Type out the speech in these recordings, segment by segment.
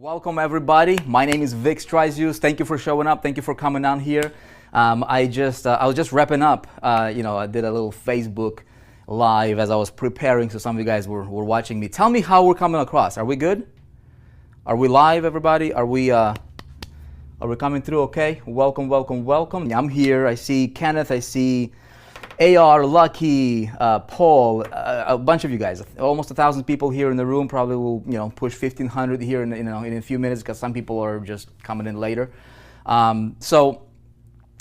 Welcome everybody. My name is Vic Strisius. Thank you for showing up. Thank you for coming down here. I was just wrapping up. I did a little Facebook live as I was preparing, so some of you guys were watching me. Tell me how we're coming across. Are we good? Are we live, everybody? Are we coming through okay? Welcome, welcome, welcome. I'm here. I see Kenneth. I see AR, Lucky, Paul, a bunch of you guys, almost 1,000 people here in the room. Probably will push 1,500 here in a few minutes because some people are just coming in later. So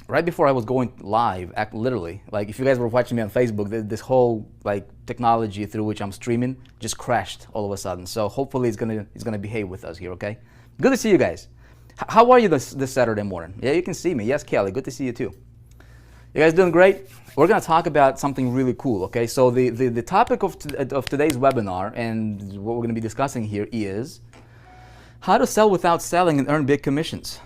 right before I was going live, literally, like if you guys were watching me on Facebook, this whole technology through which I'm streaming just crashed all of a sudden. So hopefully it's gonna behave with us here. Okay, good to see you guys. How are you this Saturday morning? Yeah, you can see me. Yes, Kelly, good to see you too. You guys doing great? We're going to talk about something really cool, okay? So the topic of today's webinar and what we're going to be discussing here is how to sell without selling and earn big commissions,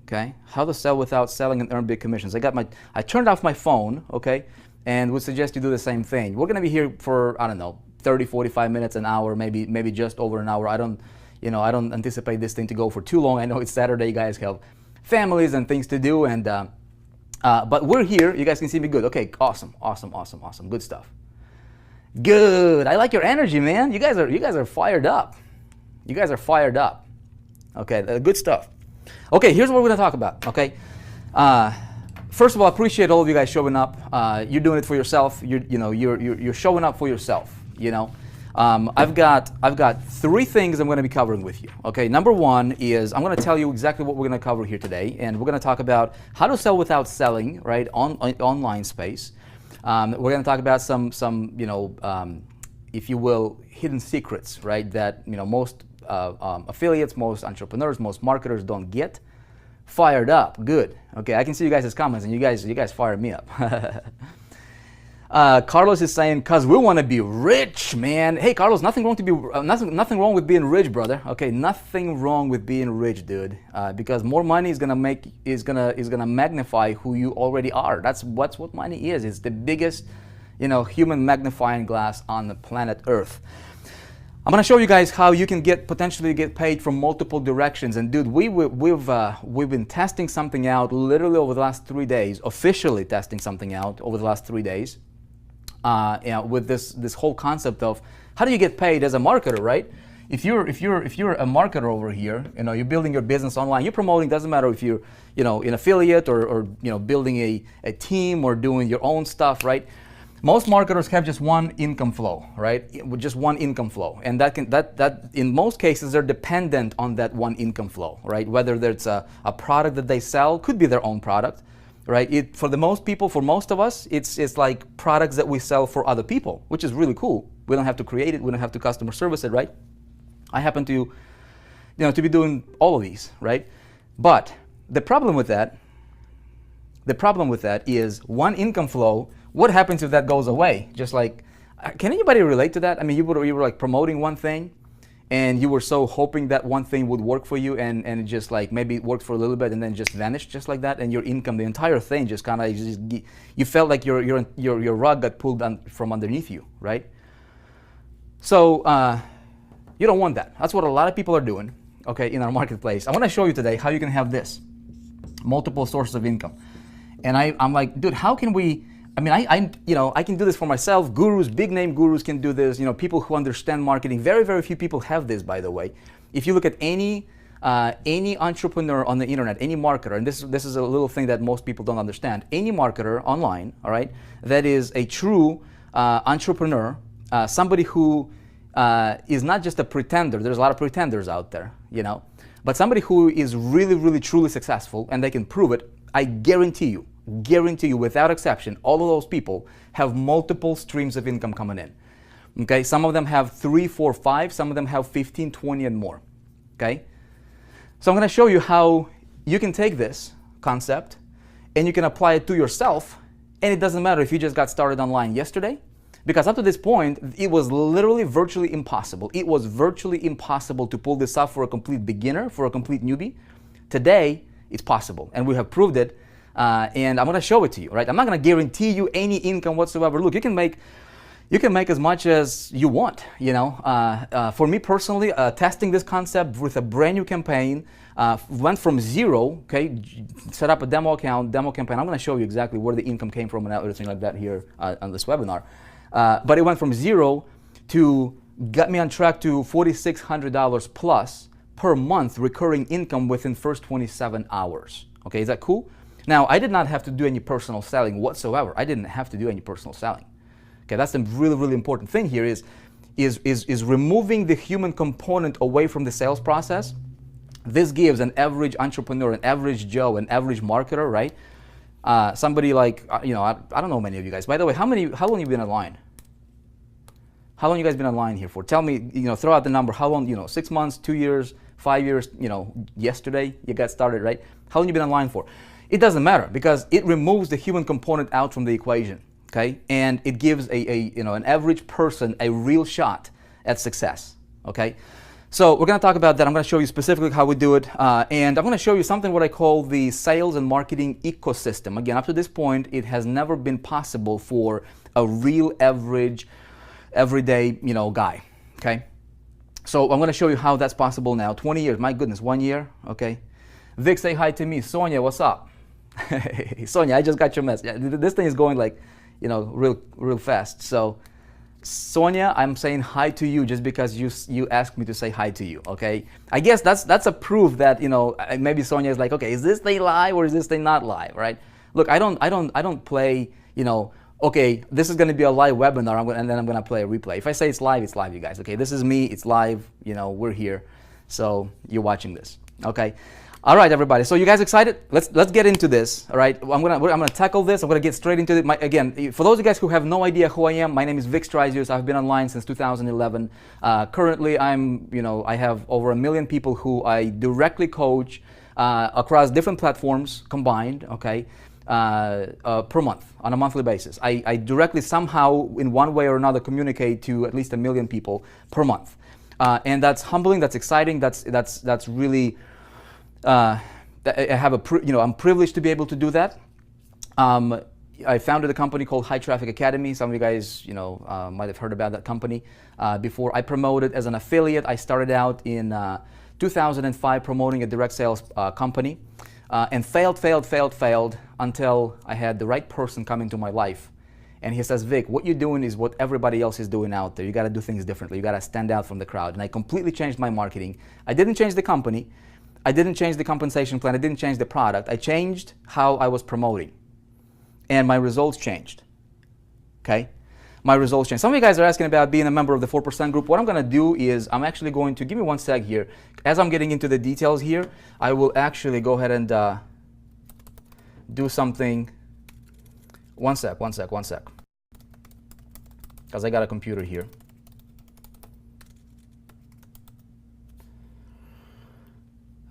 okay? How to sell without selling and earn big commissions. I turned off my phone, okay, and would suggest you do the same thing. We're going to be here for, I don't know, 30, 45 minutes, an hour, maybe just over an hour. I don't anticipate this thing to go for too long. I know it's Saturday, you guys have families and things to do, and but we're here. You guys can see me good. Okay, awesome. Good stuff. Good. I like your energy, man. You guys are fired up. You guys are fired up. Okay, good stuff. Okay, here's what we're gonna talk about. Okay, first of all, I appreciate all of you guys showing up. You're doing it for yourself. You're showing up for yourself. I've got three things I'm going to be covering with you. Okay, number one is I'm going to tell you exactly what we're going to cover here today, and we're going to talk about how to sell without selling, right, on online space. We're going to talk about some if you will, hidden secrets, right, that most affiliates, most entrepreneurs, most marketers don't get. Fired up, good. Okay, I can see you guys' comments, and you guys fired me up. Carlos is saying, "Cause we want to be rich, man." Hey, Carlos, nothing wrong with being rich, brother. Okay, nothing wrong with being rich, dude. Because more money is gonna magnify who you already are. That's what money is. It's the biggest, human magnifying glass on the planet Earth. I'm gonna show you guys how you can potentially get paid from multiple directions. And dude, we've been testing something out literally over the last 3 days. Officially testing something out over the last 3 days. With this whole concept of how do you get paid as a marketer, right? If you're a marketer over here, you're building your business online, you're promoting. Doesn't matter if you're an affiliate or building a team or doing your own stuff, right? Most marketers have just one income flow, right? Just one income flow, and that in most cases they're dependent on that one income flow, right? Whether there's a product that they sell, could be their own product, right? For most of us, it's like products that we sell for other people, which is really cool. We don't have to create it, we don't have to customer service it, right? I happen to, to be doing all of these, right? But the problem with that is one income flow. What happens if that goes away? Just like, can anybody relate to that? I mean, you were like promoting one thing, and you were so hoping that one thing would work for you, and it just like maybe it worked for a little bit and then just vanished just like that, and your income, the entire thing, just kind of you felt like your rug got pulled from underneath you, right? So you don't want that. That's what a lot of people are doing, okay, in our marketplace. I want to show you today how you can have this multiple sources of income, and I'm like, dude, how can we? I mean, I can do this for myself. Gurus, big name gurus can do this. People who understand marketing. Very, very few people have this, by the way. If you look at any entrepreneur on the internet, any marketer, and this is a little thing that most people don't understand. Any marketer online, all right, that is a true entrepreneur, somebody who is not just a pretender. There's a lot of pretenders out there, but somebody who is really, really, truly successful, and they can prove it. I guarantee you, without exception, all of those people have multiple streams of income coming in. Okay, some of them have 3, 4, 5, some of them have 15, 20 and more. Okay, so I'm going to show you how you can take this concept and you can apply it to yourself, and it doesn't matter if you just got started online yesterday, because up to this point it was literally virtually impossible. It was virtually impossible to pull this off for a complete beginner, for a complete newbie. Today it's possible, and we have proved it. And I'm going to show it to you, right? I'm not going to guarantee you any income whatsoever. Look, you can make, you can make as much as you want. For me personally, testing this concept with a brand new campaign, went from zero, okay, set up a demo account, demo campaign. I'm going to show you exactly where the income came from and everything like that here on this webinar. But it went from zero to got me on track to $4,600 plus per month recurring income within first 27 hours. Okay, is that cool? Now, I did not have to do any personal selling whatsoever. I didn't have to do any personal selling. Okay, that's the really, really important thing here is removing the human component away from the sales process. This gives an average entrepreneur, an average Joe, an average marketer, right? Somebody like, I don't know many of you guys. By the way, how long have you been online? How long you guys been online here for? Tell me, throw out the number. How long, 6 months, 2 years, 5 years, yesterday you got started, right? How long you been online for? It doesn't matter because it removes the human component out from the equation. Okay, and it gives an average person a real shot at success. Okay, so we're going to talk about that. I'm going to show you specifically how we do it, and I'm going to show you something what I call the sales and marketing ecosystem. Again, up to this point, it has never been possible for a real average, everyday guy. Okay, so I'm going to show you how that's possible now. 20 years, my goodness, 1 year. Okay, Vic, say hi to me. Sonia, what's up? Hey, Sonia, I just got your message. This thing is going like, real fast. So, Sonia, I'm saying hi to you just because you asked me to say hi to you. Okay, I guess that's a proof that maybe Sonia is like, okay, is this thing live or is this thing not live, right? Look, I don't play, okay, this is going to be a live webinar, and then I'm going to play a replay. If I say it's live, you guys. Okay, this is me, it's live. We're here, so you're watching this. Okay. All right, everybody. So you guys excited? Let's get into this. All right. I'm gonna tackle this. I'm gonna get straight into it. Again, for those of you guys who have no idea who I am, my name is Vic Stryzius. I've been online since 2011. Currently, I have over 1 million people who I directly coach across different platforms combined. Okay, per month on a monthly basis. I directly somehow in one way or another communicate to at least 1 million people per month, and that's humbling. That's exciting. That's really I have I'm privileged to be able to do that. I founded a company called High Traffic Academy. Some of you guys, might have heard about that company before. I promoted as an affiliate. I started out in 2005 promoting a direct sales company and failed until I had the right person come into my life. And he says, Vic, what you're doing is what everybody else is doing out there. You got to do things differently. You got to stand out from the crowd. And I completely changed my marketing. I didn't change the company. I didn't change the compensation plan. I didn't change the product. I changed how I was promoting. And my results changed. Okay? My results changed. Some of you guys are asking about being a member of the 4% group. What I'm going to do is I'm actually going to, give me one sec here. As I'm getting into the details here, I will actually go ahead and do something. One sec. Because I got a computer here.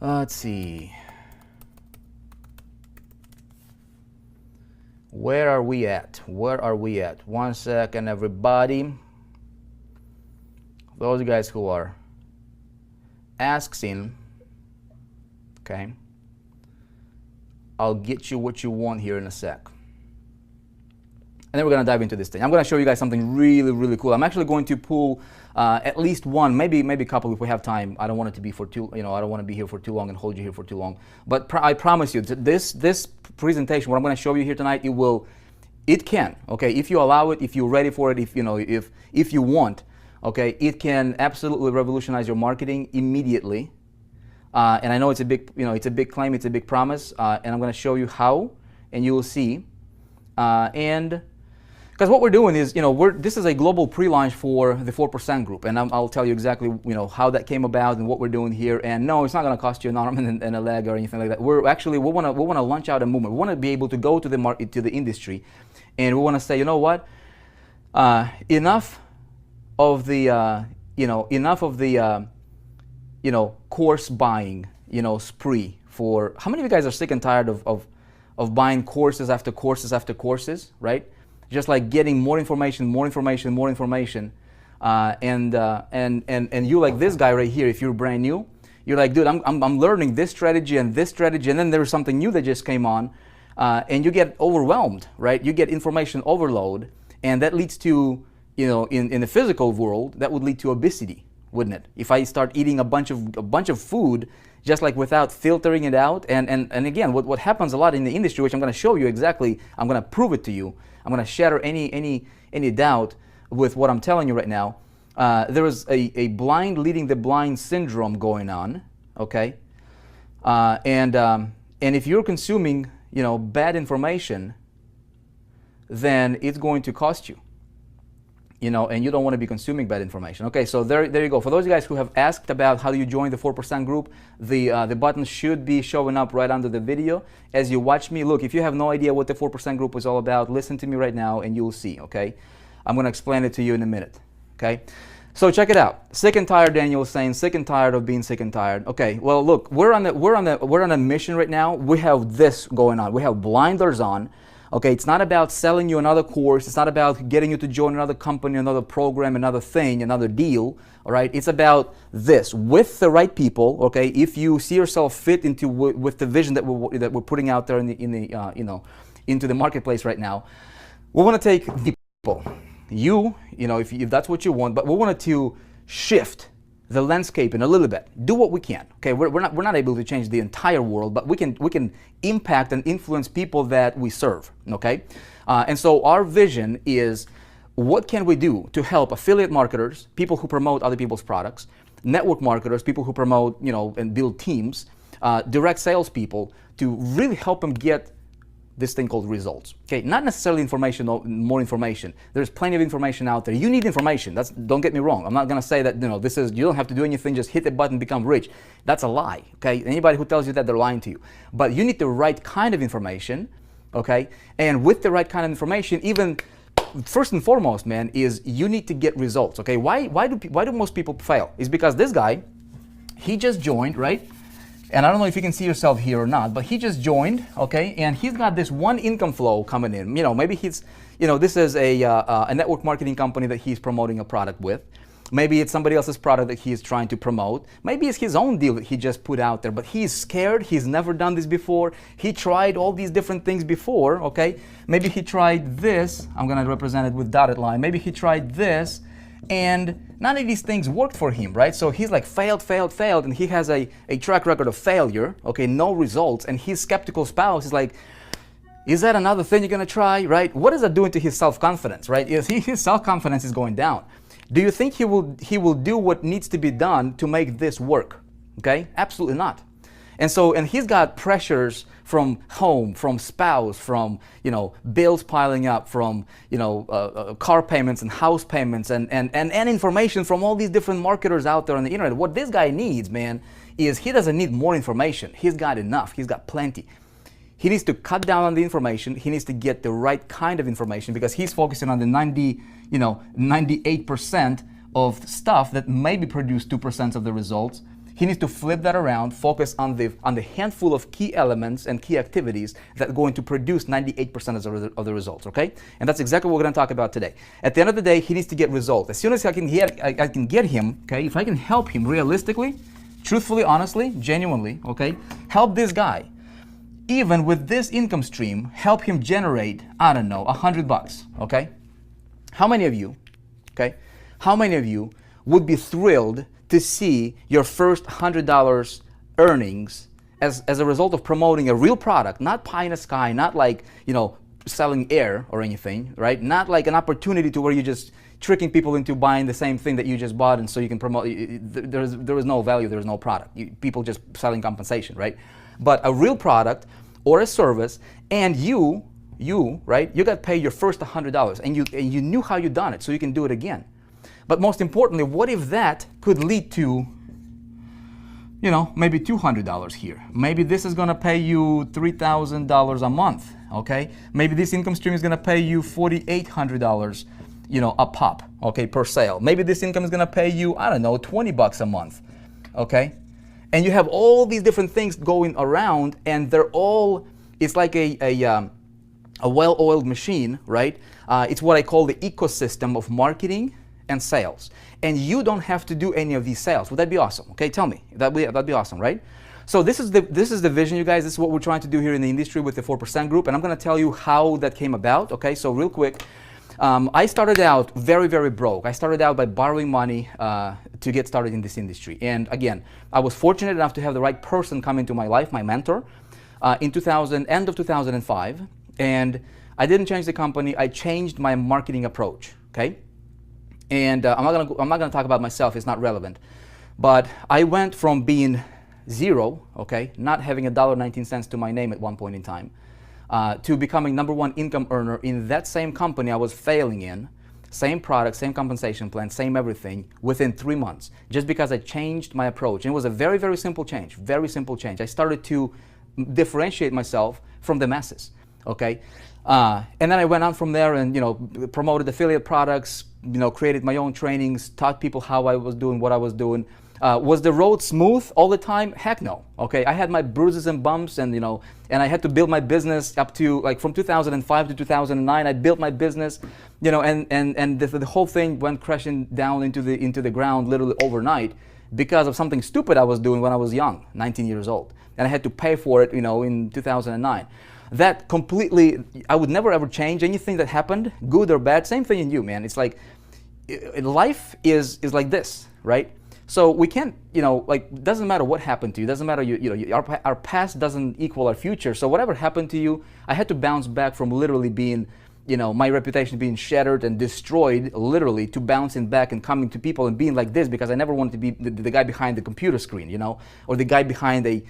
Let's see. Where are we at? 1 second, everybody. Those guys who are asking, okay, I'll get you what you want here in a sec. And then we're going to dive into this thing. I'm going to show you guys something really, really cool. I'm actually going to pull at least one, maybe a couple if we have time. I don't want it to be for too, I don't want to be here for too long and hold you here for too long. But I promise you, this presentation, what I'm going to show you here tonight, it can, okay, if you allow it, if you're ready for it, if you want, okay, it can absolutely revolutionize your marketing immediately. And I know it's a big, it's a big claim, it's a big promise, and I'm going to show you how, and you will see. And because what we're doing is, this is a global pre-launch for the 4% group, and I'll tell you exactly, how that came about and what we're doing here. And no, it's not going to cost you an arm and a leg or anything like that. We want to launch out a movement. We want to be able to go to the market, to the industry, and we want to say, you know what, enough of the, course buying, spree. For how many of you guys are sick and tired of buying courses after courses after courses, right? Just like getting more information, and you like this guy right here. If you're brand new, you're like, dude, I'm learning this strategy, and then there's something new that just came on, and you get overwhelmed, right? You get information overload, and that leads to in the physical world, that would lead to obesity, wouldn't it? If I start eating a bunch of food, just like without filtering it out, and again, what happens a lot in the industry, which I'm going to show you exactly, I'm going to prove it to you. I'm going to shatter any doubt with what I'm telling you right now. There is a blind leading the blind syndrome going on, okay? And if you're consuming, bad information, then it's going to cost you. And you don't want to be consuming bad information. Okay, so there you go. For those guys who have asked about how do you join the 4% group, the button should be showing up right under the video. As you watch me, look, if you have no idea what the 4% group is all about, listen to me right now and you'll see, okay? I'm going to explain it to you in a minute, okay? So check it out. Sick and tired, Daniel is saying, sick and tired of being sick and tired. Okay, well, look, we're on a mission right now. We have this going on. We have blinders on. Okay, it's not about selling you another course. It's not about getting you to join another company, another program, another thing, another deal. All right, it's about this with the right people. Okay, if you see yourself fit into with the vision that we're putting out there into the marketplace right now, we want to take the people. If that's what you want, but we wanted to shift the landscape in a little bit. Do what we can. Okay, we're not able to change the entire world, but we can impact and influence people that we serve. Okay, and so our vision is, what can we do to help affiliate marketers, people who promote other people's products, network marketers, people who promote and build teams, direct salespeople, to really help them get this thing called results. Okay, not necessarily information, more information. There's plenty of information out there. You need information. Don't get me wrong. I'm not going to say that you don't have to do anything. Just hit the button, become rich. That's a lie. Okay, anybody who tells you that, they're lying to you. But you need the right kind of information. Okay, and with the right kind of information, even first and foremost, man, is you need to get results. Okay, why do most people fail? Is because this guy, he just joined, right? And I don't know if you can see yourself here or not, but he just joined, okay? And he's got this one income flow coming in. Maybe this is a network marketing company that he's promoting a product with. Maybe it's somebody else's product that he's trying to promote. Maybe it's his own deal that he just put out there, but he's scared. He's never done this before. He tried all these different things before, okay? Maybe he tried this. I'm gonna represent it with dotted line. Maybe he tried this, and none of these things worked for him, right? So he's like failed, and he has a track record of failure, okay, no results, and his skeptical spouse is like, is that another thing you're gonna try, right? What is that doing to his self-confidence, right? His self-confidence is going down. Do you think he will do what needs to be done to make this work? Okay, absolutely not. And he's got pressures from home, from spouse, from bills piling up, from car payments and house payments, and information from all these different marketers out there on the internet. What this guy needs, man, is he doesn't need more information. He's got enough. He's got plenty. He needs to cut down on the information. He needs to get the right kind of information, because he's focusing on the 98% of stuff that maybe produce 2% of the results. He needs to flip that around, focus on the handful of key elements and key activities that are going to produce 98% of the results, okay? And that's exactly what we're going to talk about today. At the end of the day, he needs to get results. As soon as I can get him, okay, if I can help him realistically, truthfully, honestly, genuinely, okay, help this guy, even with this income stream, help him generate, I don't know, $100, okay? How many of you would be thrilled to see your first $100 earnings as a result of promoting a real product, not pie in the sky, not like, selling air or anything, right? Not like an opportunity to where you're just tricking people into buying the same thing that you just bought, and so you can promote. There is no value, there is no product. People just selling compensation, right? But a real product or a service, and you right? You got paid your first $100, and you knew how you done it, so you can do it again. But most importantly, what if that could lead to, maybe $200 here? Maybe this is gonna pay you $3,000 a month, okay? Maybe this income stream is gonna pay you $4,800, a pop, okay, per sale. Maybe this income is gonna pay you, I don't know, $20 a month, okay? And you have all these different things going around, and it's like a well-oiled machine, right? It's what I call the ecosystem of marketing and sales. And you don't have to do any of these sales. Would that be awesome? Okay, tell me. That'd be awesome, right? So this is the vision, you guys. This is what we're trying to do here in the industry with the 4% group, and I'm going to tell you how that came about. Okay, so real quick, I started out very, very broke. I started out by borrowing money to get started in this industry. And again, I was fortunate enough to have the right person come into my life, my mentor, in end of 2005. And I didn't change the company. I changed my marketing approach. Okay. And I'm not gonna talk about myself. It's not relevant. But I went from being zero, okay, not having $1.19 to my name at one point in time, to becoming #1 income earner in that same company I was failing in, same product, same compensation plan, same everything, within 3 months, just because I changed my approach. And it was a very, very simple change, very simple change. I started to differentiate myself from the masses, okay? And then I went on from there and, promoted affiliate products, created my own trainings, taught people how I was doing what I was doing. Was the road smooth all the time? Heck no. Okay, I had my bruises and bumps, and and I had to build my business up to from 2005 to 2009. I built my business, and the whole thing went crashing down into the ground literally overnight because of something stupid I was doing when I was young, 19 years old, and I had to pay for it, in 2009. That completely, I would never ever change anything that happened, good or bad. Same thing in you, man. It's like life is like this, right? So we can't, doesn't matter what happened to you, doesn't matter, our past doesn't equal our future. So whatever happened to you, I had to bounce back from literally being, my reputation being shattered and destroyed, literally, to bouncing back and coming to people and being like this, because I never wanted to be the guy behind the computer screen, or the guy behind a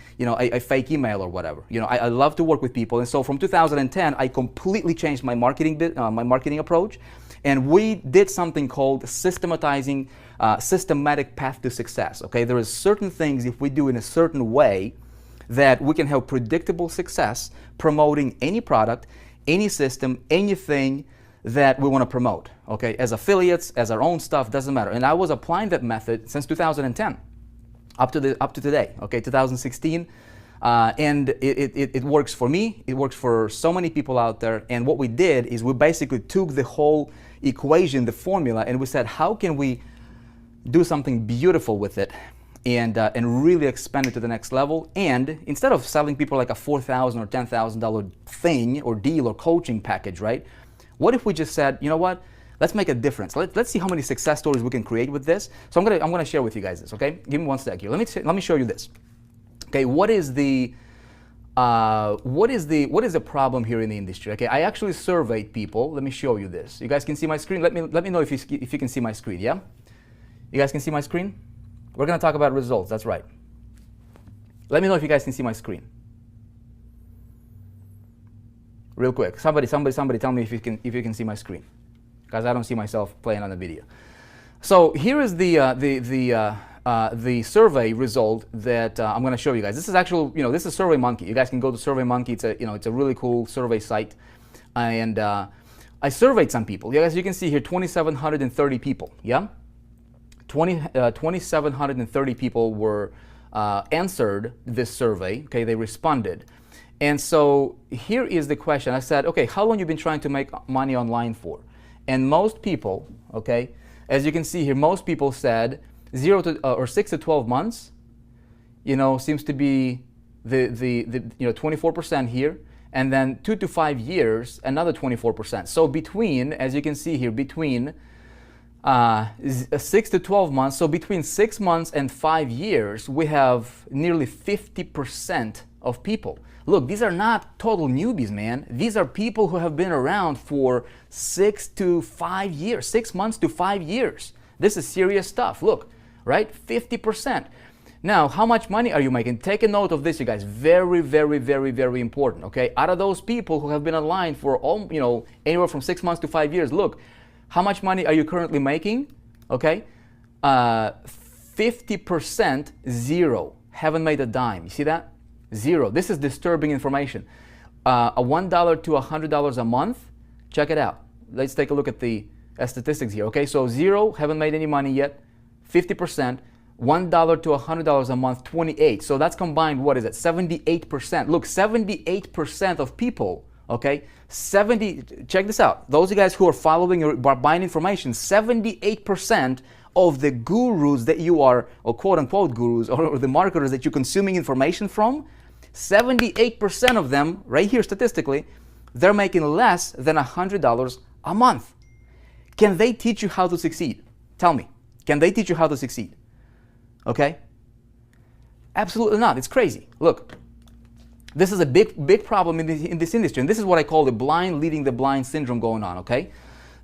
fake email or whatever. I love to work with people. And so from 2010, I completely changed my marketing approach. And we did something called systematic path to success. Okay, there is certain things if we do in a certain way that we can have predictable success promoting any product, any system, anything that we want to promote. Okay, as affiliates, as our own stuff, doesn't matter. And I was applying that method since 2010 up to today. Okay, 2016. And it works for me, it works for so many people out there. And what we did is we basically took the whole equation, the formula, and we said, how can we do something beautiful with it and really expand it to the next level? And instead of selling people like a $4,000 or $10,000 thing or deal or coaching package, right? What if we just said, you know what? Let's make a difference. Let's see how many success stories we can create with this. So I'm gonna share with you guys this. Okay, give me one sec here. Let me show you this. Okay, what is the problem here in the industry? Okay, I actually surveyed people. Let me show you this. You guys can see my screen. Let me know if you can see my screen. Yeah, you guys can see my screen. We're gonna talk about results. That's right. Let me know if you guys can see my screen. Real quick, somebody tell me if you can see my screen, because I don't see myself playing on the video. So here is the survey result that I'm going to show you guys. This is actual, this is SurveyMonkey. You guys can go to SurveyMonkey. It's a really cool survey site, and I surveyed some people. You guys, you can see here 2,730 people. Yeah, 2,730 people were answered this survey. Okay, they responded, and so here is the question. I said, okay, how long you been trying to make money online for? And most people, okay, as you can see here, most people said 6 to 12 months, seems to be the 24% here, and then 2 to 5 years, another 24%. So between, as you can see here, between 6 to 12 months, so between 6 months and 5 years, we have nearly 50% of people. Look, these are not total newbies, man. These are people who have been around for 6 to 5 years, 6 months to 5 years. This is serious stuff. Look, right? 50%. Now, how much money are you making? Take a note of this, you guys. Very, very, very, very important, okay? Out of those people who have been online for anywhere from 6 months to 5 years, look, how much money are you currently making? Okay? 50% zero. Haven't made a dime. You see that? Zero. This is disturbing information. A $1 to $100 a month. Check it out. Let's take a look at the statistics here. Okay, so zero, haven't made any money yet. 50%. $1 to $100 a month, 28. So that's combined, what is it? 78%. Look, 78% of people, okay? Check this out. Those of you guys who are following or buying information, 78% of the gurus that you are, or quote unquote gurus, or the marketers that you're consuming information from, 78% of them, right here statistically, they're making less than $100 a month. Can they teach you how to succeed? Tell me. Can they teach you how to succeed? Okay? Absolutely not. It's crazy. Look, this is a big problem in this industry, and this is what I call the blind leading the blind syndrome going on, okay?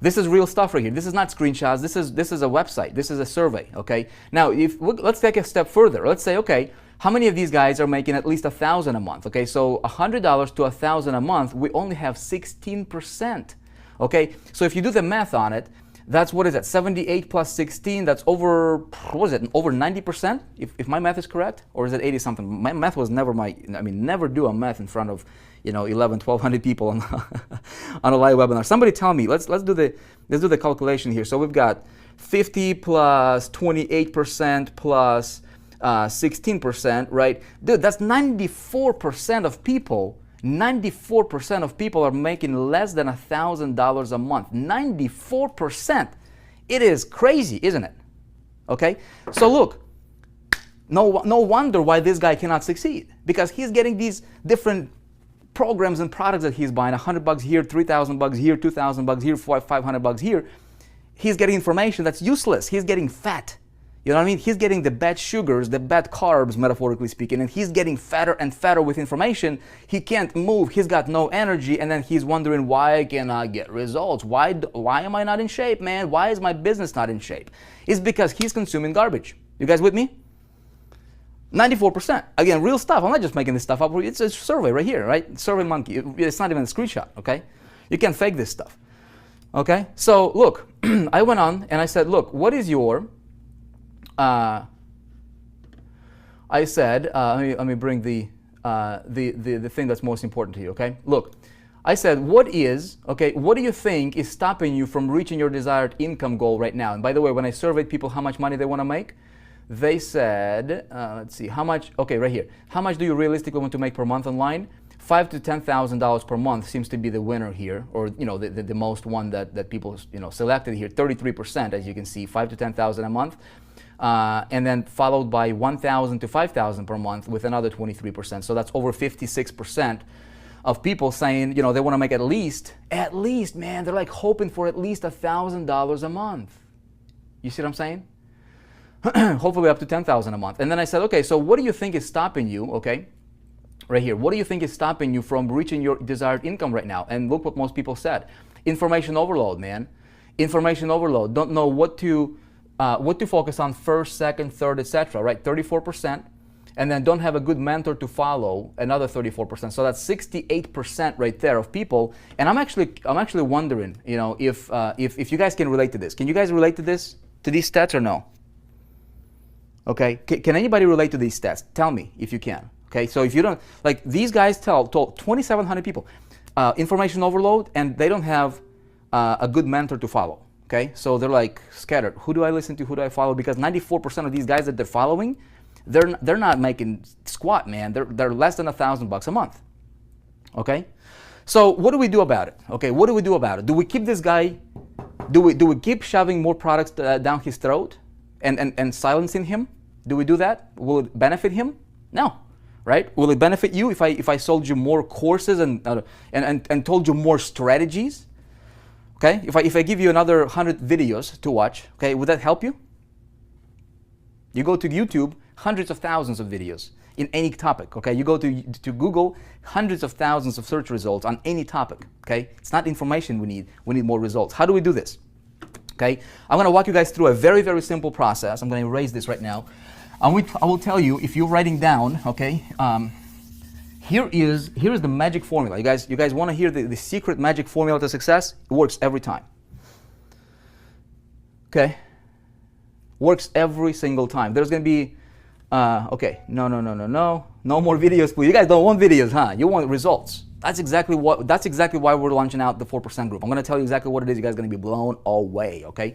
This is real stuff right here. This is not screenshots. This is a website. This is a survey, okay? Now, let's take a step further. Let's say, okay, how many of these guys are making at least $1,000 a month? Okay, so $100 to $1,000 a month, we only have 16%. Okay, so if you do the math on it, that's, what is that, 78 plus 16, that's over, what is it, over 90%, if my math is correct? Or is it 80 something? My math was never never do a math in front of, 1,200 people on, on a live webinar. Somebody tell me, let's do the calculation here. So we've got 50 plus 28% plus 16%, right? Dude, that's 94% of people. 94% of people are making less than $1,000 a month. 94%. It is crazy, isn't it? Okay? So look, no wonder why this guy cannot succeed, because he's getting these different programs and products that he's buying, $100 here, $3,000 here, $2,000 here, $500 here. He's getting information that's useless. He's getting fat. You know what I mean? He's getting the bad sugars, the bad carbs, metaphorically speaking, and he's getting fatter and fatter with information. He can't move. He's got no energy, and then he's wondering, why can I get results? Why am I not in shape, man? Why is my business not in shape? It's because he's consuming garbage. You guys with me? 94%. Again, real stuff. I'm not just making this stuff up. It's a survey right here, right? Survey Monkey. It's not even a screenshot, okay? You can't fake this stuff, okay? So look, I went on and I said, look, what is your... I said, let me bring the thing that's most important to you, okay? Look, I said, what do you think is stopping you from reaching your desired income goal right now? And by the way, when I surveyed people how much money they want to make, they said, let's see, how much, okay, right here. How much do you realistically want to make per month online? $5,000 to $10,000 per month seems to be the winner here, or the most one that people selected here. 33%, as you can see, $5,000 to $10,000 a month. And then followed by $1,000 to $5,000 per month with another 23%. So that's over 56% of people saying, they want to make at least, man, they're like hoping for at least $1,000 a month. You see what I'm saying? Hopefully up to $10,000 a month. And then I said, okay, so what do you think is stopping you, okay? Right here, what do you think is stopping you from reaching your desired income right now? And look what most people said. Information overload, man. Information overload. Don't know what to focus on first, second, third, etc. Right? 34%, and then don't have a good mentor to follow, another 34%. So that's 68% right there of people. And I'm actually wondering, if you guys can relate to this. Can you guys relate to this, to these stats, or no? Okay. Can anybody relate to these stats? Tell me if you can. Okay. So if you don't, like these guys told 2,700 people information overload, and they don't have a good mentor to follow. Okay, so they're like scattered. Who do I listen to? Who do I follow? Because 94% of these guys that they're following, they're not making squat, man. They're less than $1,000 a month. Okay, so what do we do about it? Okay, what do we do about it? Do we keep this guy? Do we keep shoving more products down his throat and silencing him? Do we do that? Will it benefit him? No, right? Will it benefit you if I sold you more courses and told you more strategies? Okay, if I give you another 100 videos to watch, okay, would that help you? You go to YouTube, hundreds of thousands of videos in any topic, okay? You go to Google, hundreds of thousands of search results on any topic, okay? It's not information we need more results. How do we do this? Okay, I'm gonna walk you guys through a very, very simple process. I'm gonna erase this right now. I will tell you, if you're writing down, okay, here is the magic formula. You guys want to hear the secret magic formula to success? It works every time. Okay? Works every single time. There's going to be, okay, no more videos, please. You guys don't want videos, huh? You want results. That's exactly why we're launching out the 4% group. I'm going to tell you exactly what it is. You guys are going to be blown away, okay?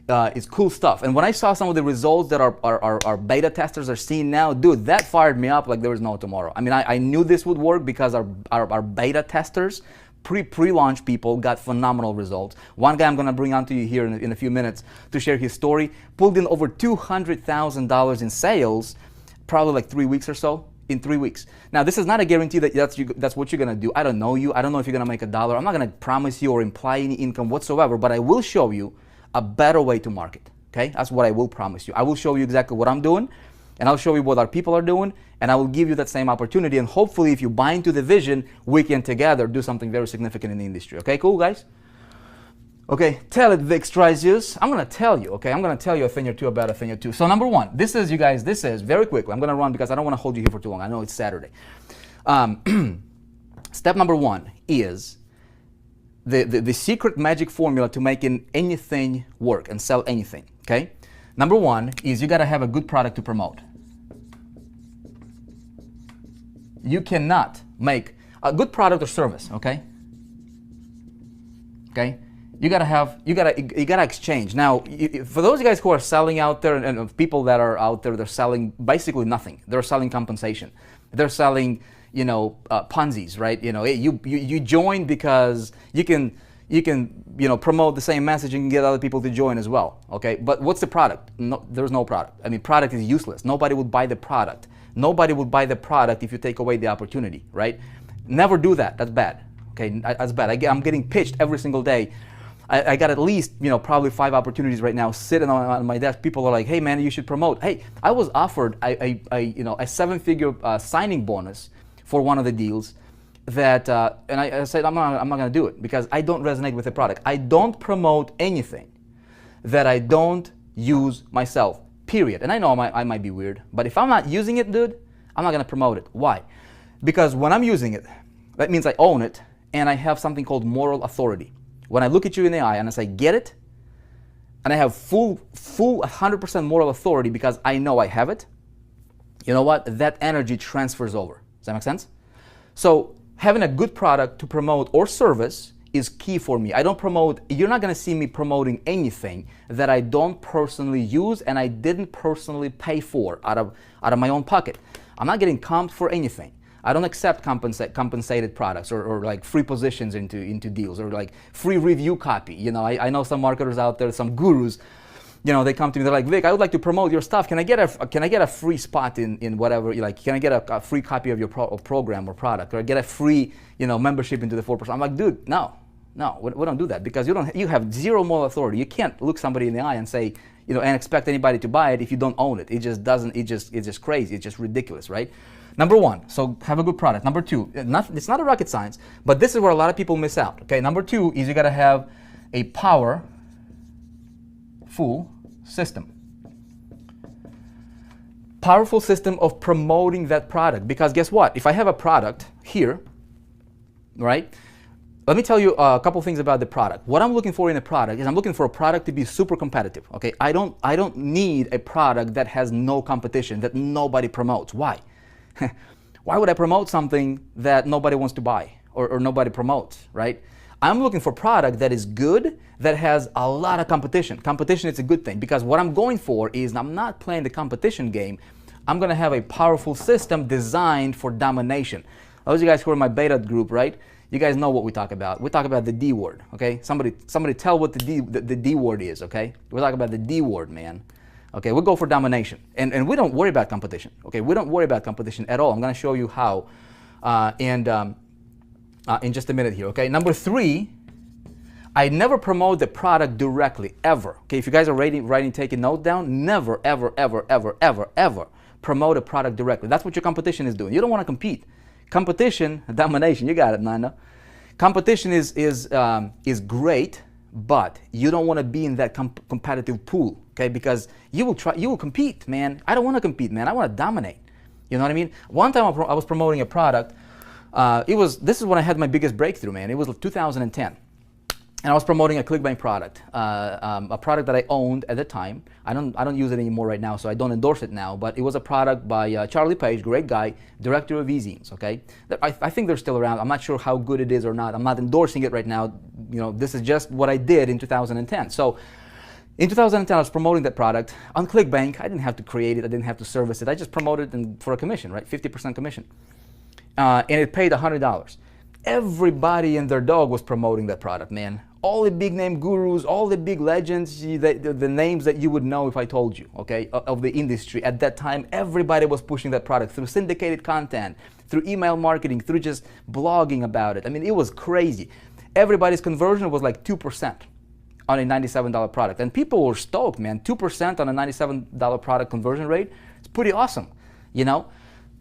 It's cool stuff. And when I saw some of the results that our beta testers are seeing now, dude, that fired me up like there was no tomorrow. I mean, I knew this would work because our beta testers, pre-launch people, got phenomenal results. One guy I'm going to bring on to you here in a few minutes to share his story, pulled in over $200,000 in sales, probably like 3 weeks or so. in 3 weeks. Now, this is not a guarantee that that's what you're gonna do. I don't know you. I don't know if you're gonna make $1. I'm not gonna promise you or imply any income whatsoever, but I will show you a better way to market, okay? That's what I will promise you. I will show you exactly what I'm doing, and I'll show you what our people are doing, and I will give you that same opportunity, and hopefully if you buy into the vision, we can together do something very significant in the industry, okay? Cool, guys? Okay, tell it, Vic Strisius. I'm gonna tell you, okay? I'm gonna tell you a thing or two about a thing or two. So number one, this is, you guys, this is, very quickly, I'm gonna run because I don't wanna hold you here for too long. I know it's Saturday. Step number one is the secret magic formula to making anything work and sell anything, okay? Number one is you gotta have a good product to promote. You cannot make a good product or service, okay? Okay? You gotta exchange. Now, for those guys who are selling out there, and people that are out there, they're selling basically nothing. They're selling compensation. They're selling, Ponzi's, right? You join because you can promote the same message and can get other people to join as well. Okay, but what's the product? No, there's no product. I mean, product is useless. Nobody would buy the product. Nobody would buy the product if you take away the opportunity, right? Never do that. That's bad. Okay, that's bad. I'm getting pitched every single day. I got at least, probably 5 opportunities right now sitting on my desk. People are like, hey man, you should promote. Hey, I was offered a 7-figure signing bonus for one of the deals that, and I said, I'm not gonna do it because I don't resonate with the product. I don't promote anything that I don't use myself, period. And I know I might be weird, but if I'm not using it, dude, I'm not gonna promote it. Why? Because when I'm using it, that means I own it and I have something called moral authority. When I look at you in the eye and I say, get it, and I have full 100% moral authority because I know I have it, you know what? That energy transfers over. Does that make sense? So having a good product to promote or service is key for me. I don't promote, you're not gonna see me promoting anything that I don't personally use and I didn't personally pay for out of my own pocket. I'm not getting comped for anything. I don't accept compensated products or like free positions into deals or like free review copy. I know some marketers out there, some gurus, they come to me, they're like, Vic, I would like to promote your stuff. Can I get a free spot in whatever, can I get a free copy of your program or product, or get a free, membership into the 4%? I'm like, dude, no, we don't do that because you have zero moral authority. You can't look somebody in the eye and say, and expect anybody to buy it if you don't own it. It's just crazy. It's just ridiculous, right? Number one, so have a good product. Number two, it's not a rocket science, but this is where a lot of people miss out. Okay, number two is you gotta have a powerful system. Powerful system of promoting that product. Because guess what? If I have a product here, right? Let me tell you a couple things about the product. What I'm looking for in a product is I'm looking for a product to be super competitive. Okay, I don't need a product that has no competition, that nobody promotes. Why? Why would I promote something that nobody wants to buy or nobody promotes, right? I'm looking for a product that is good, that has a lot of competition. Competition is a good thing because what I'm going for is I'm not playing the competition game. I'm going to have a powerful system designed for domination. Those of you guys who are in my beta group, right? You guys know what we talk about. We talk about the D word, okay? Somebody tell what the D word is, okay? We talk about the D word, man. Okay, we go for domination, and we don't worry about competition. Okay, we don't worry about competition at all. I'm going to show you how, in just a minute here. Okay, number three, I never promote the product directly ever. Okay, if you guys are writing, taking note down, never, ever, ever, ever, ever, ever promote a product directly. That's what your competition is doing. You don't want to compete. Competition, domination. You got it, Nana. Competition is great. But you don't want to be in that competitive pool, okay? Because you will compete, man. I don't want to compete, man. I want to dominate. You know what I mean? One time I was promoting a product. This is when I had my biggest breakthrough, man. It was 2010. And I was promoting a ClickBank product, a product that I owned at the time. I don't use it anymore right now, so I don't endorse it now. But it was a product by Charlie Page, great guy, director of eZines. Okay, I think they're still around. I'm not sure how good it is or not. I'm not endorsing it right now. This is just what I did in 2010. So in 2010, I was promoting that product on ClickBank. I didn't have to create it. I didn't have to service it. I just promoted it for a commission, right? 50% commission, and it paid $100. Everybody and their dog was promoting that product, man. all the big name gurus, all the big legends, the names that you would know if I told you, okay, of the industry. At that time, everybody was pushing that product through syndicated content, through email marketing, through just blogging about it. I mean, it was crazy. Everybody's conversion was like 2% on a $97 product. And people were stoked, man. 2% on a $97 product conversion rate. It's pretty awesome, you know?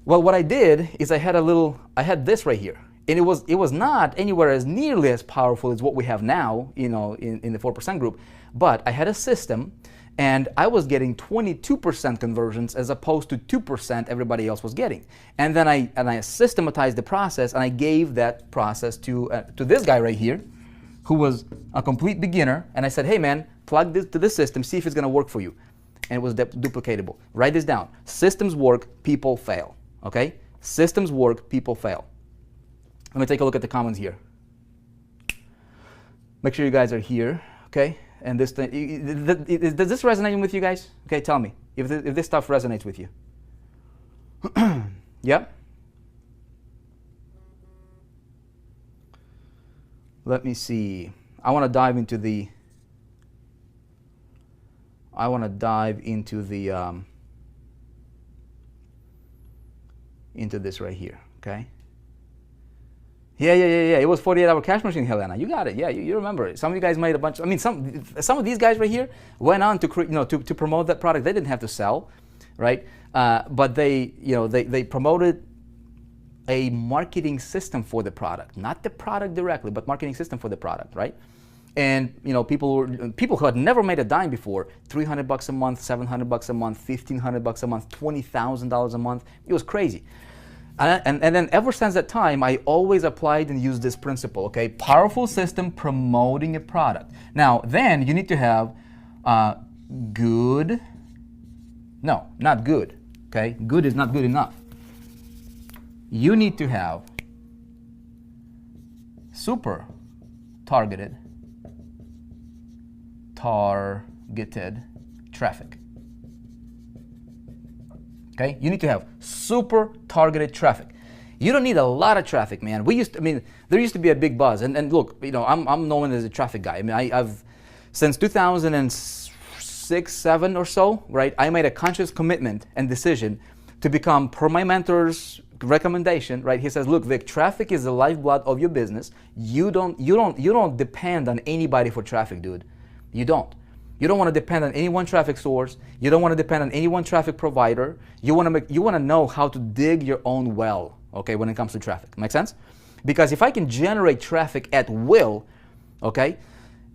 Well, what I did is I had this right here. And it was not anywhere as nearly as powerful as what we have now, you know, in the 4% group. But I had a system, and I was getting 22% conversions as opposed to 2% everybody else was getting. And then I systematized the process, and I gave that process to this guy right here, who was a complete beginner. And I said, hey man, plug this to this system, see if it's gonna work for you. And it was duplicatable. Write this down. Systems work, people fail. Okay? Systems work, people fail. Let me take a look at the comments here. Make sure you guys are here, okay? And this thing, does this resonate with you guys? Okay, tell me if this stuff resonates with you. Yep. Let me see. I want to dive into this right here, okay? Yeah. It was 48-hour cash machine, Helena. You got it. Yeah, you remember it. Some of you guys made a bunch. I mean, some of these guys right here went on to promote that product. They didn't have to sell, right? But they promoted a marketing system for the product, not the product directly, but marketing system for the product, right? And you know, people who had never made a dime before, $300 a month, $700 a month, $1,500 a month, $20,000 a month. It was crazy. And then ever since that time, I always applied and used this principle, okay? Powerful system promoting a product. Now, then you need to have not good, okay? Good is not good enough. You need to have super targeted traffic. Okay, you need to have super targeted traffic. You don't need a lot of traffic, man. There used to be a big buzz, and look, you know, I'm known as a traffic guy. I mean, I've since 2006, 7 or so, right? I made a conscious commitment and decision to become, per my mentor's recommendation, right? He says, look, Vic, traffic is the lifeblood of your business. You don't depend on anybody for traffic, dude. You don't. You don't want to depend on any one traffic source. You don't want to depend on any one traffic provider. You want to know how to dig your own well, okay, when it comes to traffic. Make sense? Because if I can generate traffic at will, okay,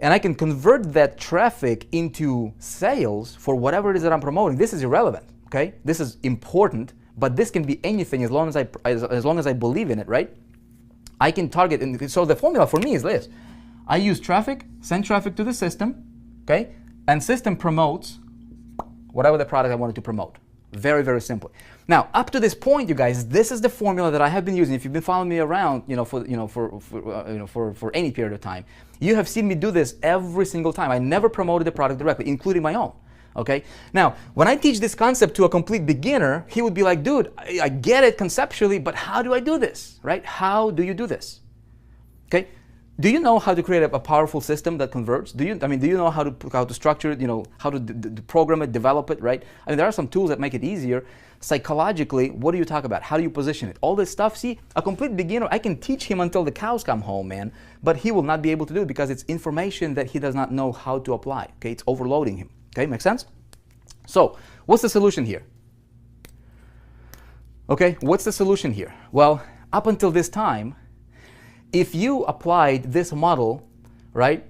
and I can convert that traffic into sales for whatever it is that I'm promoting, this is irrelevant, okay? This is important, but this can be anything as long as I believe in it, right? I can target, and so the formula for me is this. I use traffic, send traffic to the system, okay? And system promotes whatever the product I wanted to promote. Very, very simple. Now, up to this point, you guys, this is the formula that I have been using. If you've been following me around, for any period of time, you have seen me do this every single time. I never promoted the product directly, including my own. Okay. Now, when I teach this concept to a complete beginner, he would be like, "Dude, I get it conceptually, but how do I do this? Right? How do you do this?" Okay. Do you know how to create a powerful system that converts? Do you know how to structure it, how to program it, develop it, right? I mean, there are some tools that make it easier. Psychologically, what do you talk about? How do you position it? All this stuff, see, a complete beginner, I can teach him until the cows come home, man, but he will not be able to do it because it's information that he does not know how to apply, okay? It's overloading him, okay? Make sense? So, what's the solution here? Okay, what's the solution here? Well, up until this time, if you applied this model, right,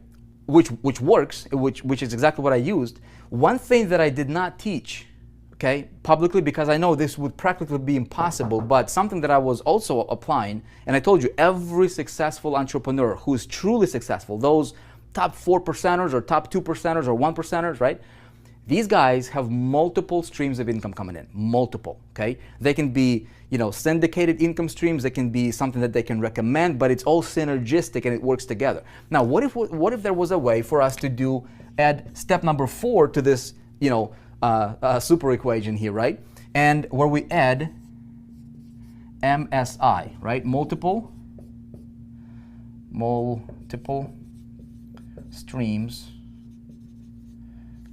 which works, which is exactly what I used, one thing that I did not teach, okay, publicly, because I know this would practically be impossible, but something that I was also applying, and I told you, every successful entrepreneur who is truly successful, those top 4%ers or top 2%ers or 1%ers, right, these guys have multiple streams of income coming in, multiple, okay? They can be, syndicated income streams, they can be something that they can recommend, but it's all synergistic and it works together. Now, what if there was a way for us to add step number 4 to this, super equation here, right? And where we add MSI, right? Multiple streams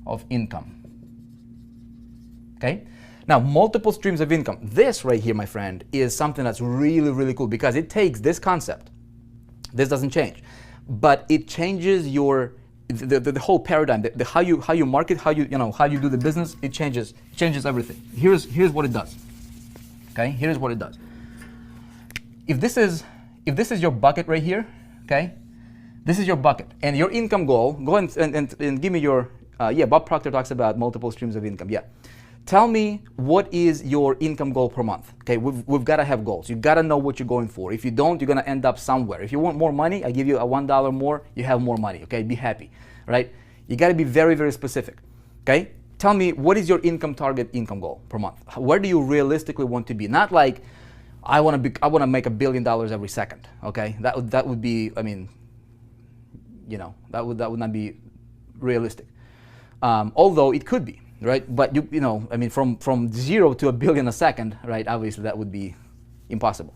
of income. Okay? Now, multiple streams of income. This right here, my friend, is something that's really, really cool because it takes this concept. This doesn't change, but it changes the whole paradigm, how you market, how you do the business. It changes everything. Here's what it does. Okay, here's what it does. If this is your bucket right here, okay, this is your bucket, and your income goal. Go ahead and give me your Bob Proctor talks about multiple streams of income. Yeah. Tell me, what is your income goal per month? Okay, we've got to have goals. You got to know what you're going for. If you don't, you're going to end up somewhere. If you want more money, I give you a $1 more, you have more money. Okay, be happy, right? You got to be very, very specific. Okay, tell me, what is your income income goal per month? Where do you realistically want to be? Not like I want to make $1 billion every second. Okay, that would be, I mean, that would not be realistic. Although it could be. Right, but I mean, from 0 to $1 billion a second, right? Obviously, that would be impossible.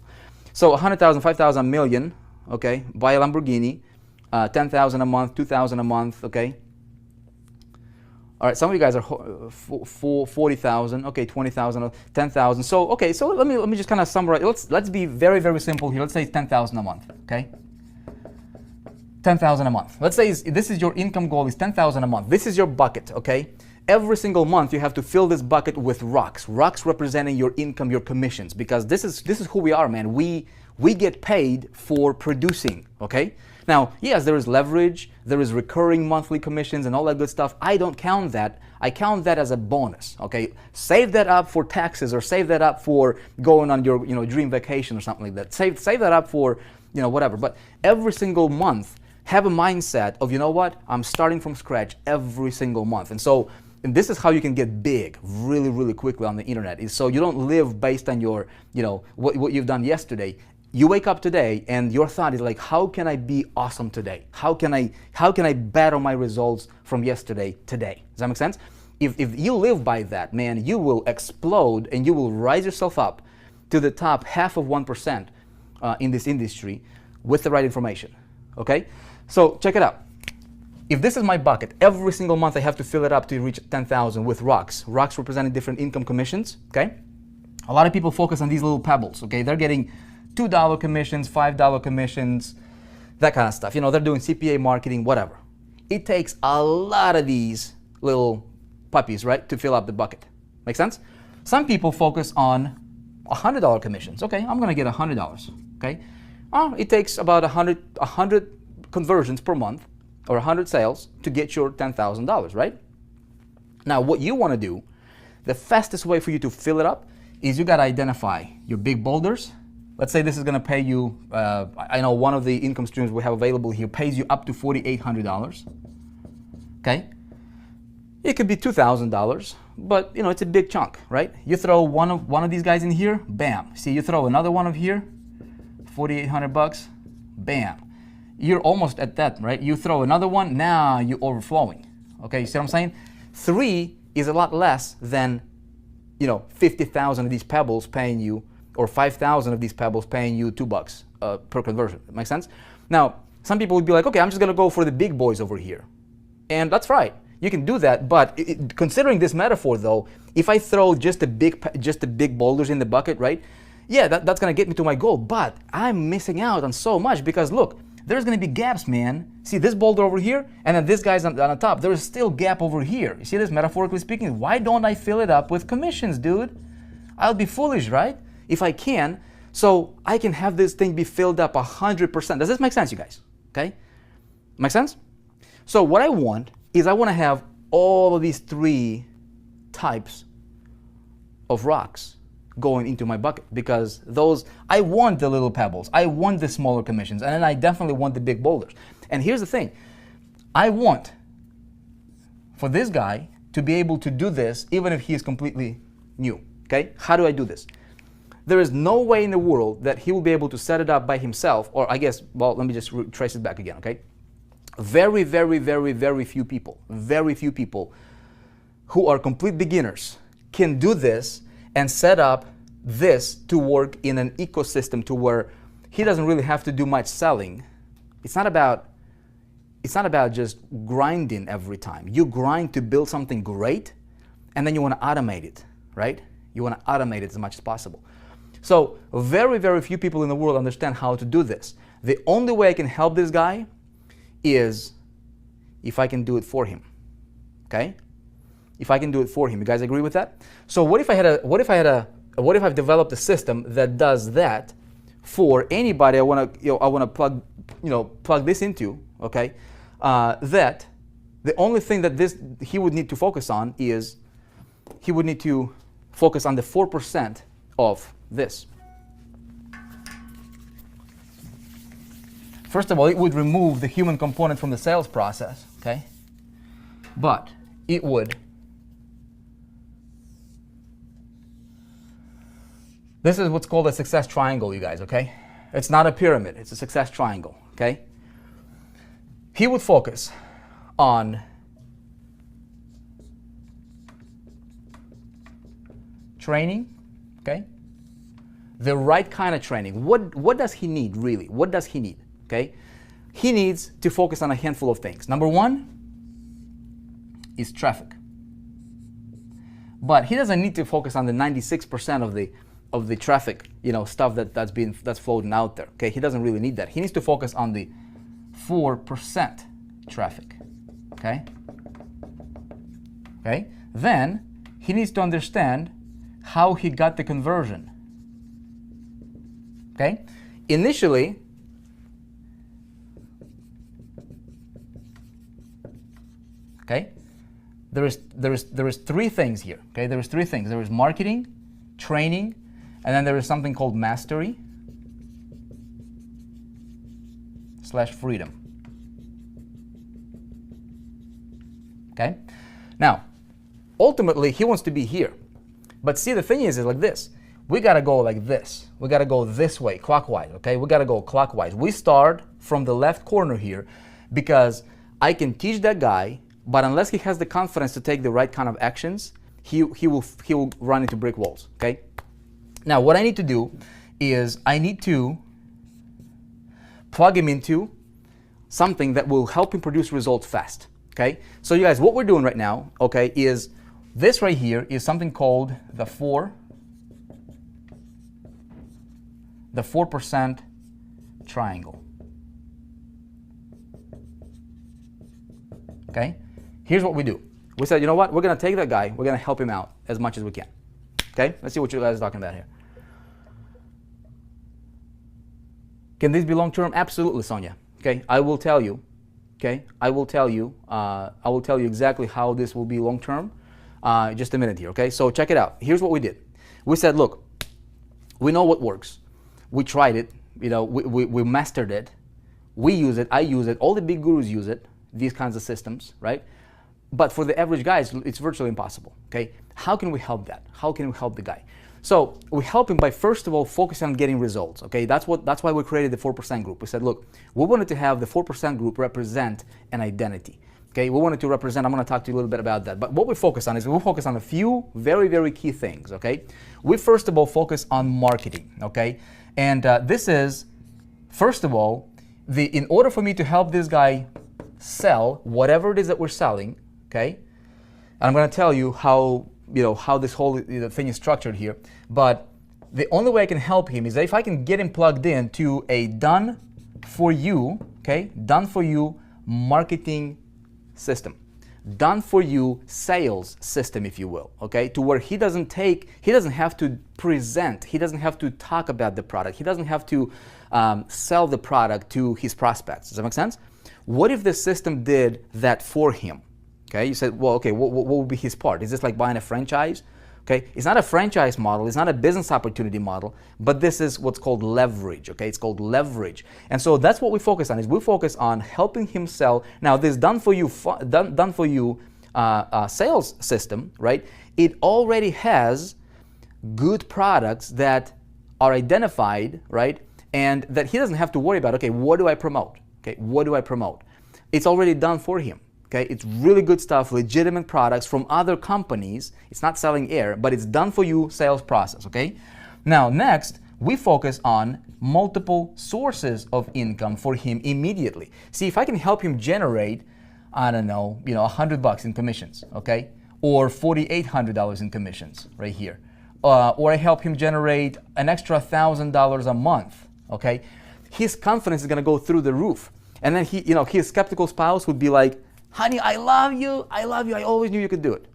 So 100,000, 5,000, million, okay? Buy a Lamborghini, 10,000 a month, 2,000 a month, okay? All right, some of you guys are 40,000, okay, 20,000, 10,000. So okay, so let me just kind of summarize. Let's be very, very simple here. Let's say it's 10,000 a month, okay? 10,000 a month. Let's say this is your income goal is 10,000 a month. This is your bucket, okay? Every single month you have to fill this bucket with rocks. Rocks representing your income, your commissions, because this is who we are, man. We get paid for producing, okay? Now, yes, there is leverage, there is recurring monthly commissions and all that good stuff. I don't count that. I count that as a bonus, okay? Save that up for taxes, or save that up for going on your, dream vacation or something like that. Save that up for, whatever. But every single month, have a mindset of, what? I'm starting from scratch every single month. And this is how you can get big really, really quickly on the internet. Is so you don't live based on your, what you've done yesterday. You wake up today and your thought is like, how can I be awesome today? How can I better my results from yesterday today? Does that make sense? If you live by that, man, you will explode and you will rise yourself up to the top 0.5% in this industry with the right information. Okay? So check it out. If this is my bucket, every single month I have to fill it up to reach 10,000 with rocks. Rocks representing different income commissions, okay? A lot of people focus on these little pebbles, okay? They're getting $2 commissions, $5 commissions, that kind of stuff. They're doing CPA marketing, whatever. It takes a lot of these little puppies, right, to fill up the bucket. Make sense? Some people focus on $100 commissions. Okay, I'm gonna get $100, okay? It takes about 100 conversions per month, or 100 sales to get your $10,000, right? Now, what you want to do, the fastest way for you to fill it up is you got to identify your big boulders. Let's say this is going to pay you, I know one of the income streams we have available here pays you up to $4,800, okay? It could be $2,000, but it's a big chunk, right? You throw one of these guys in here, bam. See, you throw another one of here, $4,800, bam. You're almost at that, right? You throw another one, now you're overflowing. Okay, you see what I'm saying? 3 is a lot less than, 50,000 of these pebbles paying you, or 5,000 of these pebbles paying you $2 per conversion. That makes sense? Now, some people would be like, okay, I'm just gonna go for the big boys over here. And that's right, you can do that, but considering this metaphor though, if I throw just the big boulders in the bucket, right? Yeah, that's gonna get me to my goal, but I'm missing out on so much because look, there's going to be gaps, man. See this boulder over here, and then this guy's on the top. There is still gap over here. You see this, metaphorically speaking? Why don't I fill it up with commissions, dude? I'll be foolish, right? If I can, so I can have this thing be filled up 100%. Does this make sense, you guys? Okay? Make sense? So what I want is I want to have all of these 3 types of rocks going into my bucket, because I want the little pebbles, I want the smaller commissions, and then I definitely want the big boulders. And here's the thing, I want for this guy to be able to do this even if he is completely new, okay? How do I do this? There is no way in the world that he will be able to set it up by himself, or I guess, well, let me just trace it back again, okay? Very, very, very, very few people who are complete beginners can do this and set up this to work in an ecosystem to where he doesn't really have to do much selling. It's not about it's not about just grinding every time. You grind to build something great, and then you want to automate it, right? You want to automate it as much as possible. So very, very few people in the world understand how to do this. The only way I can help this guy is if I can do it for him, okay? If I can do it for him. You guys agree with that? So what if I've developed a system that does that for anybody I want to plug this into, okay? That the only thing that he would need to focus on is he would need to focus on the 4% of this. First of all, it would remove the human component from the sales process, okay? But it would. This is what's called a success triangle, you guys, okay? It's not a pyramid, it's a success triangle, okay? He would focus on training, okay? The right kind of training. What does he need, really? What does he need, okay? He needs to focus on a handful of things. Number one is traffic. But he doesn't need to focus on the 96% of the traffic, stuff that's floating out there. Okay, he doesn't really need that. He needs to focus on the 4% traffic. Okay. Okay. Then he needs to understand how he got the conversion. Okay. Initially, okay, there is three things here. Okay, there is three things. There is marketing, training, and then there is something called mastery/freedom. Okay? Now, ultimately, he wants to be here. But see, the thing is like this. We got to go like this. We got to go this way, clockwise, okay? We got to go clockwise. We start from the left corner here because I can teach that guy, but unless he has the confidence to take the right kind of actions, he will run into brick walls, okay? Now, what I need to do is I need to plug him into something that will help him produce results fast, okay? So you guys, what we're doing right now, okay, is this right here is something called the 4% triangle, okay? Here's what we do. We said, you know what? We're going to take that guy. We're going to help him out as much as we can. Okay, let's see what you guys are talking about here. Can this be long-term? Absolutely, Sonia. Okay, I will tell you. Okay, I will tell you exactly how this will be long-term. Just a minute here. Okay, so check it out. Here's what we did. We said, look, we know what works. We tried it. We mastered it. We use it. I use it. All the big gurus use it. These kinds of systems, right? But for the average guy, it's virtually impossible, okay? How can we help that? How can we help the guy? So we help him by, first of all, focusing on getting results, okay? That's why we created the 4% group. We said, look, we wanted to have the 4% group represent an identity, okay? We wanted to represent, I'm going to talk to you a little bit about that. But what we focus on is we focus on a few very, very key things, okay? We, first of all, focus on marketing, okay? And this is, first of all, in order for me to help this guy sell whatever it is that we're selling, okay, and I'm going to tell you how this whole thing is structured here. But the only way I can help him is that if I can get him plugged in to a done for you marketing system, done for you sales system, if you will, okay, to where he doesn't have to present, he doesn't have to talk about the product, he doesn't have to sell the product to his prospects. Does that make sense? What if the system did that for him? Okay, you said, well, okay, what would be his part? Is this like buying a franchise? Okay, it's not a franchise model, it's not a business opportunity model, but this is what's called leverage, okay? It's called leverage. And so that's what we focus on, is we focus on helping him sell. Now, this done for you sales system, right? It already has good products that are identified, right? And that he doesn't have to worry about, okay, what do I promote? Okay, what do I promote? It's already done for him. Okay, it's really good stuff, legitimate products from other companies. It's not selling air, but it's done for you sales process, okay? Now, next, we focus on multiple sources of income for him immediately. See, if I can help him generate, I don't know, $100 in commissions, okay? Or $4,800 in commissions right here. Or I help him generate an extra $1,000 a month, okay? His confidence is gonna go through the roof. And then his skeptical spouse would be like, honey, I love you, I always knew you could do it.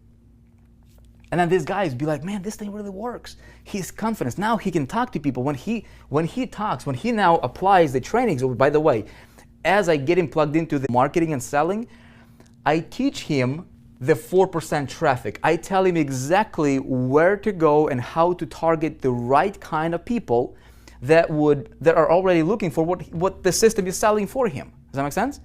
And then this guy would be like, man, this thing really works. His confidence, now he can talk to people. When he now applies the trainings, oh, by the way, as I get him plugged into the marketing and selling, I teach him the 4% traffic. I tell him exactly where to go and how to target the right kind of people that are already looking for what the system is selling for him. Does that make sense?